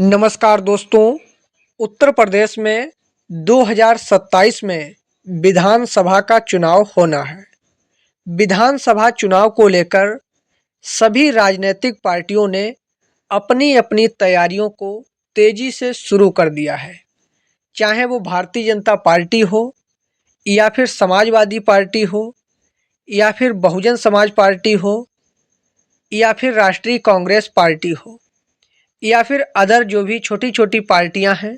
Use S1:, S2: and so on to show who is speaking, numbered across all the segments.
S1: नमस्कार दोस्तों। उत्तर प्रदेश में 2027 में विधानसभा का चुनाव होना है। विधानसभा चुनाव को लेकर सभी राजनीतिक पार्टियों ने अपनी अपनी तैयारियों को तेजी से शुरू कर दिया है। चाहे वो भारतीय जनता पार्टी हो या फिर समाजवादी पार्टी हो या फिर बहुजन समाज पार्टी हो या फिर राष्ट्रीय कांग्रेस पार्टी हो या फिर अदर जो भी छोटी छोटी पार्टियां हैं,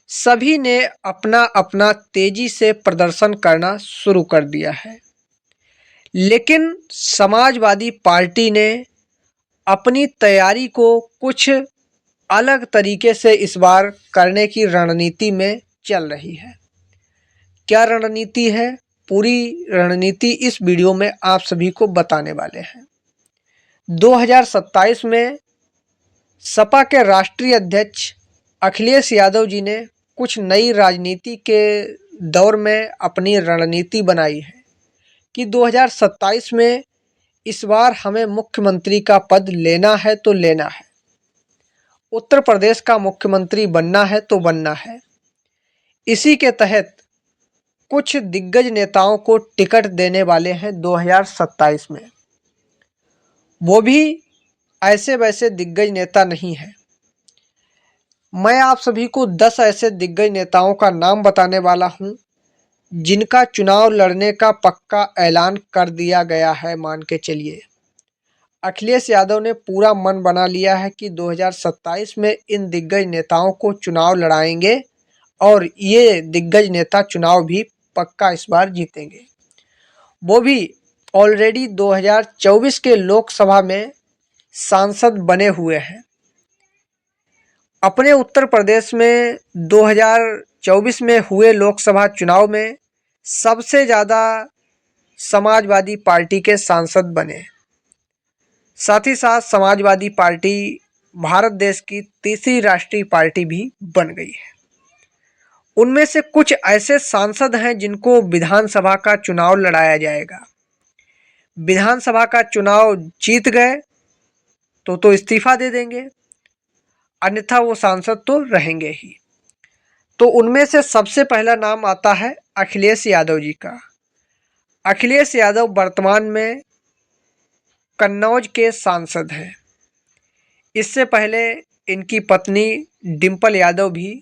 S1: सभी ने अपना अपना तेजी से प्रदर्शन करना शुरू कर दिया है। लेकिन समाजवादी पार्टी ने अपनी तैयारी को कुछ अलग तरीके से इस बार करने की रणनीति में चल रही है। क्या रणनीति है? पूरी रणनीति इस वीडियो में आप सभी को बताने वाले हैं। 2027 में सपा के राष्ट्रीय अध्यक्ष अखिलेश यादव जी ने कुछ नई राजनीति के दौर में अपनी रणनीति बनाई है कि 2027 में इस बार हमें मुख्यमंत्री का पद लेना है तो लेना है, उत्तर प्रदेश का मुख्यमंत्री बनना है तो बनना है। इसी के तहत कुछ दिग्गज नेताओं को टिकट देने वाले हैं 2027 में। वो भी ऐसे वैसे दिग्गज नेता नहीं है। मैं आप सभी को 10 ऐसे दिग्गज नेताओं का नाम बताने वाला हूं जिनका चुनाव लड़ने का पक्का ऐलान कर दिया गया है। मान के चलिए, अखिलेश यादव ने पूरा मन बना लिया है कि 2027 में इन दिग्गज नेताओं को चुनाव लड़ाएंगे और ये दिग्गज नेता चुनाव भी पक्का इस बार जीतेंगे। वो भी ऑलरेडी 2024 के लोकसभा में सांसद बने हुए हैं। अपने उत्तर प्रदेश में 2024 में हुए लोकसभा चुनाव में सबसे ज़्यादा समाजवादी पार्टी के सांसद बने। साथ ही साथ समाजवादी पार्टी भारत देश की तीसरी राष्ट्रीय पार्टी भी बन गई है। उनमें से कुछ ऐसे सांसद हैं जिनको विधानसभा का चुनाव लड़ाया जाएगा। विधानसभा का चुनाव जीत गए तो इस्तीफा दे देंगे, अन्यथा वो सांसद तो रहेंगे ही। तो उनमें से सबसे पहला नाम आता है अखिलेश यादव जी का। अखिलेश यादव वर्तमान में कन्नौज के सांसद हैं। इससे पहले इनकी पत्नी डिंपल यादव भी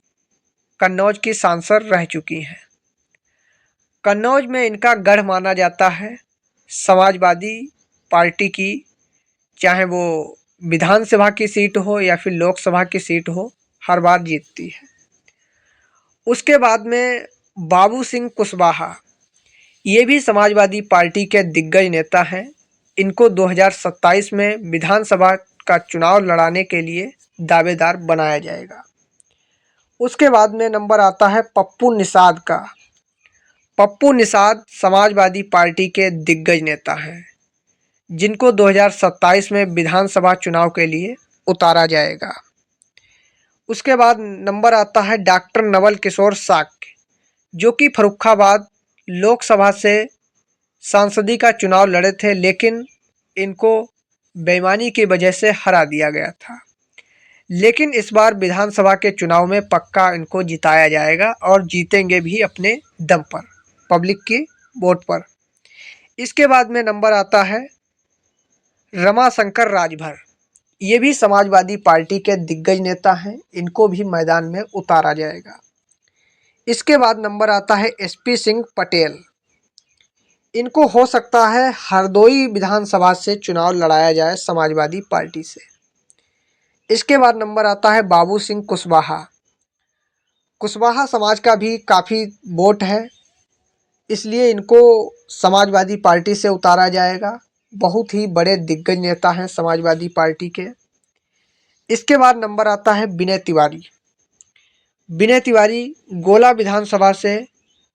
S1: कन्नौज की सांसद रह चुकी हैं। कन्नौज में इनका गढ़ माना जाता है समाजवादी पार्टी की, चाहे वो विधानसभा की सीट हो या फिर लोकसभा की सीट हो, हर बार जीतती है। उसके बाद में बाबू सिंह कुशवाहा, ये भी समाजवादी पार्टी के दिग्गज नेता हैं। इनको 2027 में विधानसभा का चुनाव लड़ाने के लिए दावेदार बनाया जाएगा। उसके बाद में नंबर आता है पप्पू निषाद का। पप्पू निषाद समाजवादी पार्टी के दिग्गज नेता हैं जिनको 2027 में विधानसभा चुनाव के लिए उतारा जाएगा। उसके बाद नंबर आता है डॉक्टर नवल किशोर साक्य, जो कि फर्रुखाबाद लोकसभा से सांसदी का चुनाव लड़े थे, लेकिन इनको बेईमानी की वजह से हरा दिया गया था। लेकिन इस बार विधानसभा के चुनाव में पक्का इनको जिताया जाएगा और जीतेंगे भी अपने दम पर, पब्लिक की वोट पर। इसके बाद में नंबर आता है रमाशंकर राजभर। ये भी समाजवादी पार्टी के दिग्गज नेता हैं। इनको भी मैदान में उतारा जाएगा। इसके बाद नंबर आता है एसपी सिंह पटेल। इनको हो सकता है हरदोई विधानसभा से चुनाव लड़ाया जाए समाजवादी पार्टी से। इसके बाद नंबर आता है बाबू सिंह कुशवाहा। कुशवाहा समाज का भी काफ़ी वोट है, इसलिए इनको समाजवादी पार्टी से उतारा जाएगा। बहुत ही बड़े दिग्गज नेता हैं समाजवादी पार्टी के। इसके बाद नंबर आता है विनय तिवारी। विनय तिवारी गोला विधानसभा से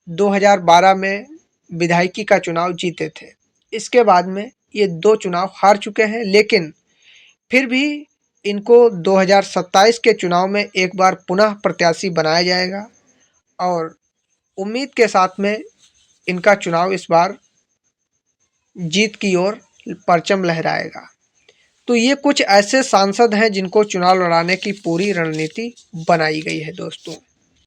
S1: 2012 में विधायकी का चुनाव जीते थे। इसके बाद में ये 2 चुनाव हार चुके हैं, लेकिन फिर भी इनको 2027 के चुनाव में एक बार पुनः प्रत्याशी बनाया जाएगा और उम्मीद के साथ में इनका चुनाव इस बार जीत की ओर परचम लहराएगा। तो ये कुछ ऐसे सांसद हैं जिनको चुनाव लड़ाने की पूरी रणनीति बनाई गई है दोस्तों।